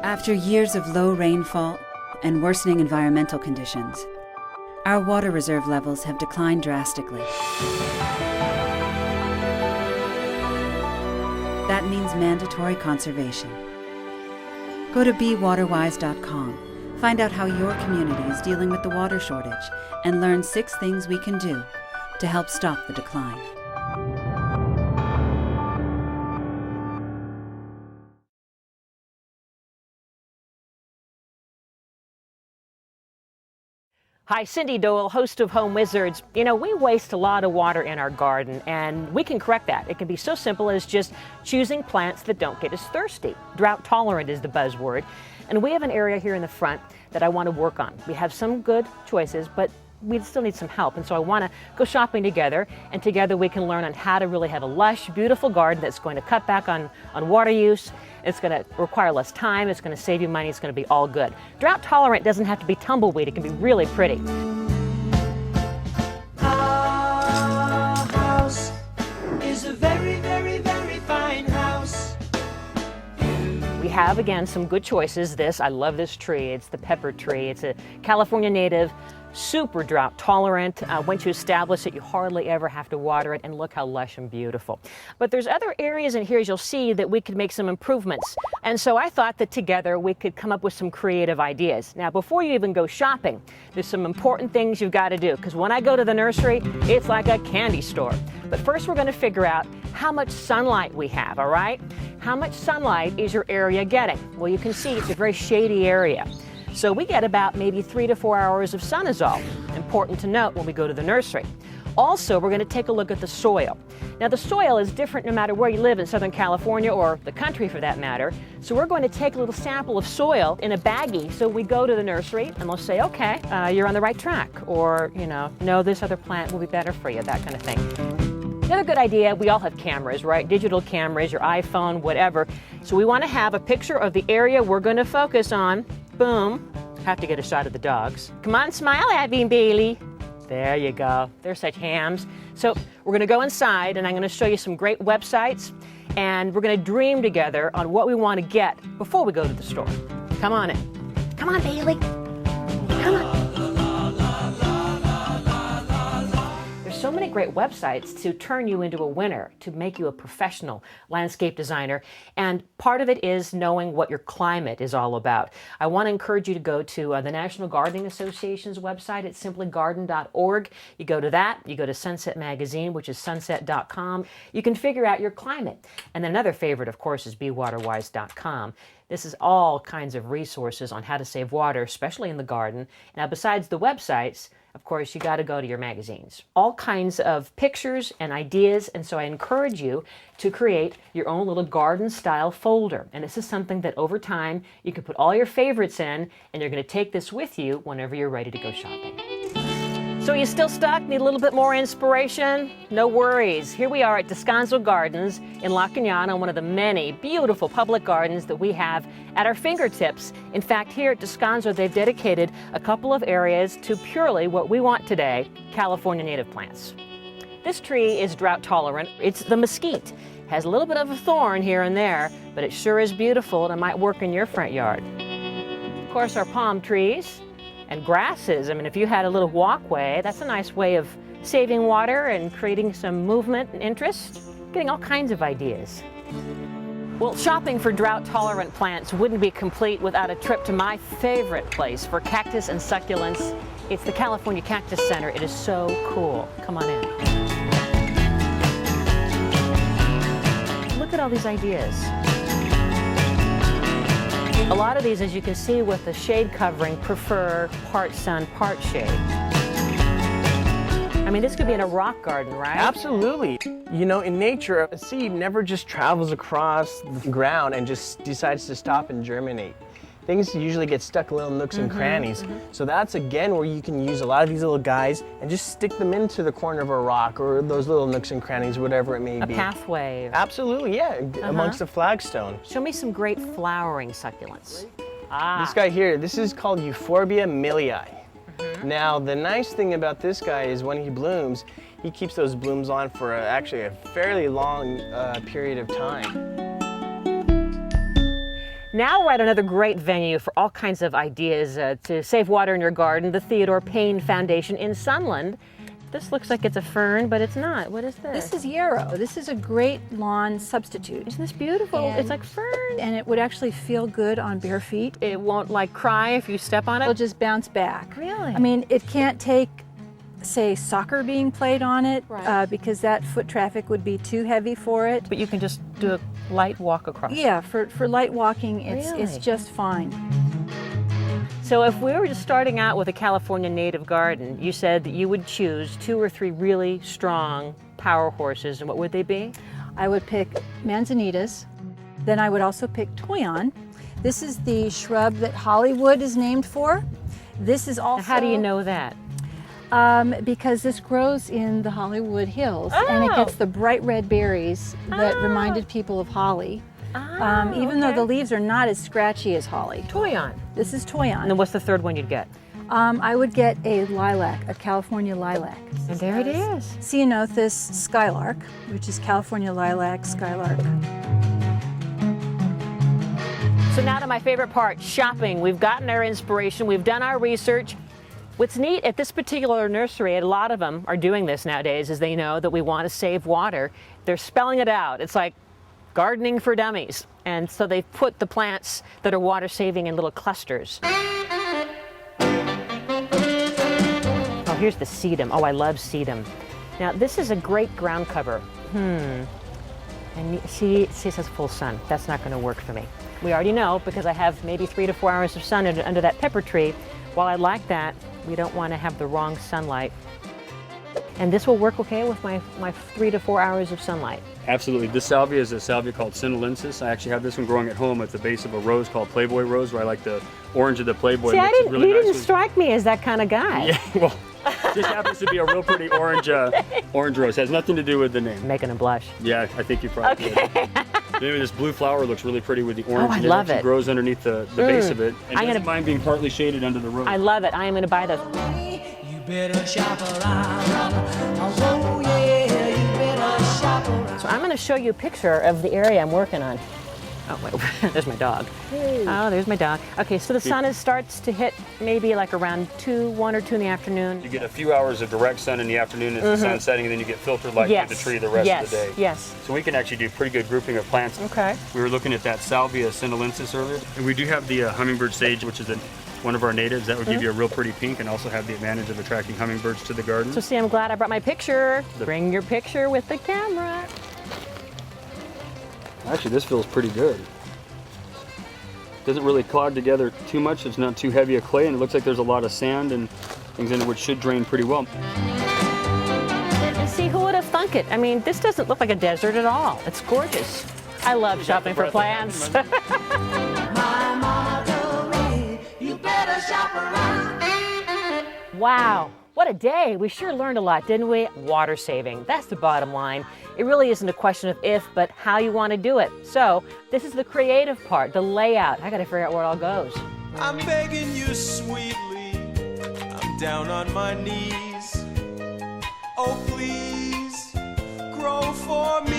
After years of low rainfall and worsening environmental conditions, our water reserve levels have declined drastically. That means mandatory conservation. Go to bewaterwise.com. Find out how your community is dealing with the water shortage and learn 6 things we can do to help stop the decline. Hi, Cindy Dole, host of Home Wizards. You know, we waste a lot of water in our garden, and we can correct that. It can be so simple as just choosing plants that don't get us thirsty. Drought tolerant is the buzzword. And we have an area here in the front that I want to work on. We have some good choices, but we still need some help. And so I want to go shopping together, and together we can learn on how to really have a lush, beautiful garden that's going to cut back on water use. It's going to require less time. It's going to save you money. It's going to be all good. Drought tolerant doesn't have to be tumbleweed. It can be really pretty. Our house is a very, very, very fine house. We have, again, some good choices. I love this tree. It's the pepper tree. It's a California native, super drought tolerant. Once you establish it, you hardly ever have to water it, and look how lush and beautiful. But there's other areas in here, as you'll see, that we could make some improvements. And so I thought that together we could come up with some creative ideas. Now, before you even go shopping, there's some important things you've got to do, because when I go to the nursery, it's like a candy store. But first we're going to figure out how much sunlight we have, all right? How much sunlight is your area getting? Well, you can see it's a very shady area. So we get about maybe 3 to 4 hours of sun is all. Important to note when we go to the nursery. Also, we're going to take a look at the soil. Now, the soil is different no matter where you live in Southern California, or the country for that matter. So we're going to take a little sample of soil in a baggie. So we go to the nursery and they'll say, okay, you're on the right track. Or, no, this other plant will be better for you, that kind of thing. Another good idea, we all have cameras, right? Digital cameras, your iPhone, whatever. So we want to have a picture of the area we're going to focus on. Boom. Have to get a shot of the dogs. Come on, smile at me, Bailey. There you go. They're such hams. So we're going to go inside, and I'm going to show you some great websites, and we're going to dream together on what we want to get before we go to the store. Come on in. Come on, Bailey. Come on. So many great websites to turn you into a winner, to make you a professional landscape designer. And part of it is knowing what your climate is all about. I want to encourage you to go to the National Gardening Association's website. It's simplygarden.org. You go to that. You go to Sunset Magazine, which is sunset.com. You can figure out your climate. And then another favorite, of course, is bewaterwise.com. This is all kinds of resources on how to save water, especially in the garden. Now, besides the websites, of course, you got to go to your magazines. All kinds of pictures and ideas, and so I encourage you to create your own little garden-style folder. And this is something that over time you can put all your favorites in, and you're going to take this with you whenever you're ready to go shopping. So you still stuck? Need a little bit more inspiration? No worries. Here we are at Descanso Gardens in La Cañada, one of the many beautiful public gardens that we have at our fingertips. In fact, here at Descanso, they've dedicated a couple of areas to purely what we want today, California native plants. This tree is drought tolerant. It's the mesquite. Has a little bit of a thorn here and there, but it sure is beautiful, and it might work in your front yard. Of course, our palm trees and grasses. I mean, if you had a little walkway, that's a nice way of saving water and creating some movement and interest, getting all kinds of ideas. Well, shopping for drought-tolerant plants wouldn't be complete without a trip to my favorite place for cactus and succulents. It's the California Cactus Center. It is so cool. Come on in. Look at all these ideas. A lot of these, as you can see with the shade covering, prefer part sun, part shade. I mean, this could be in a rock garden, right? Absolutely. You know, in nature, a seed never just travels across the ground and just decides to stop and germinate. Things usually get stuck in little nooks and crannies. So that's, again, where you can use a lot of these little guys and just stick them into the corner of a rock or those little nooks and crannies, whatever it may be. A pathway. Absolutely, yeah, amongst the flagstone. Show me some great flowering succulents. This guy here, this is called Euphorbia millii. Now, the nice thing about this guy is when he blooms, he keeps those blooms on for actually a fairly long period of time. Now we're at another great venue for all kinds of ideas to save water in your garden, the Theodore Payne Foundation in Sunland. This looks like it's a fern, but it's not. What is this? This is yarrow. This is a great lawn substitute. Isn't this beautiful? And it's like fern. And it would actually feel good on bare feet. It won't like cry if you step on It'll it? just bounce back. Really? I mean, it can't take, say, soccer being played on it, Right. because that foot traffic would be too heavy for it. But you can just do a light walk across. Yeah, for light walking, it's Really? just fine. So if we were just starting out with a California native garden, you said that you would choose 2 or 3 really strong power horses, and what would they be? I would pick manzanitas. Then I would also pick toyon. This is the shrub that Hollywood is named for. This is also... Now, how do you know that? Because this grows in the Hollywood Hills, and it Oh. gets the bright red berries that reminded people of holly. Even though okay. the leaves are not as scratchy as holly. Toyon. This is And toyon. then what's the third one you'd get? I would get a lilac, a California lilac. And there it is. Ceanothus skylark, which is California lilac skylark. So now to my favorite part, shopping. We've gotten our inspiration, we've done our research. What's neat at this particular nursery, a lot of them are doing this nowadays, is they know that we want to save water. They're spelling it out. It's like gardening for dummies. And so they've put the plants that are water saving in little clusters. Oh, here's the sedum. Oh, I love sedum. Now this is a great ground cover. And see, it says full sun. That's not going to work for me. We already know, because I have maybe 3 to 4 hours of sun under that pepper tree. While I like that, we don't want to have the wrong sunlight. And this will work okay with my 3 to 4 hours of sunlight. Absolutely. This salvia is a salvia called Sinnalensis. I actually have this one growing at home at the base of a rose called Playboy Rose, where I like the orange of the Playboy. See, mixes really you nice didn't with- strike me as that kind of guy. Yeah, well, this happens to be a real pretty orange orange rose. Has nothing to do with the name. Making him blush. Yeah, I think you probably did. Maybe this blue flower looks really pretty with the orange. Oh, I and love actually it. grows underneath the base of it. And I'm doesn't gonna- mind being partly shaded under the rose. I love it. I am going to buy those. You better shop around. Oh yeah, you better shop around. So I'm going to show you a picture of the area I'm working on. Oh, wait, there's my dog. Oh, there's my dog. Okay, so the sun starts to hit maybe like around 1 or 2 in the afternoon. You get a few hours of direct sun in the afternoon as the sun's setting, and then you get filtered light Yes. through the tree the rest of the day. Yes. So we can actually do pretty good grouping of plants. Okay. We were looking at that Salvia Sinnalensis earlier. And we do have the hummingbird sage, which is one of our natives. That would give you a real pretty pink and also have the advantage of attracting hummingbirds to the garden. So see, I'm glad I brought my picture. Bring your picture with the camera. Actually, this feels pretty good. Doesn't really clog together too much. It's not too heavy a clay, and it looks like there's a lot of sand and things in it which should drain pretty well. And see, who would have thunk it? I mean, this doesn't look like a desert at all. It's gorgeous. I love shopping for plants. My mama told me you better shop around. Wow, what a day. We sure learned a lot, didn't we? Water saving, that's the bottom line. It really isn't a question of if, but how you want to do it. So this is the creative part, the layout. I got to figure out where it all goes. I'm begging you sweetly, I'm down on my knees. Oh, please, grow for me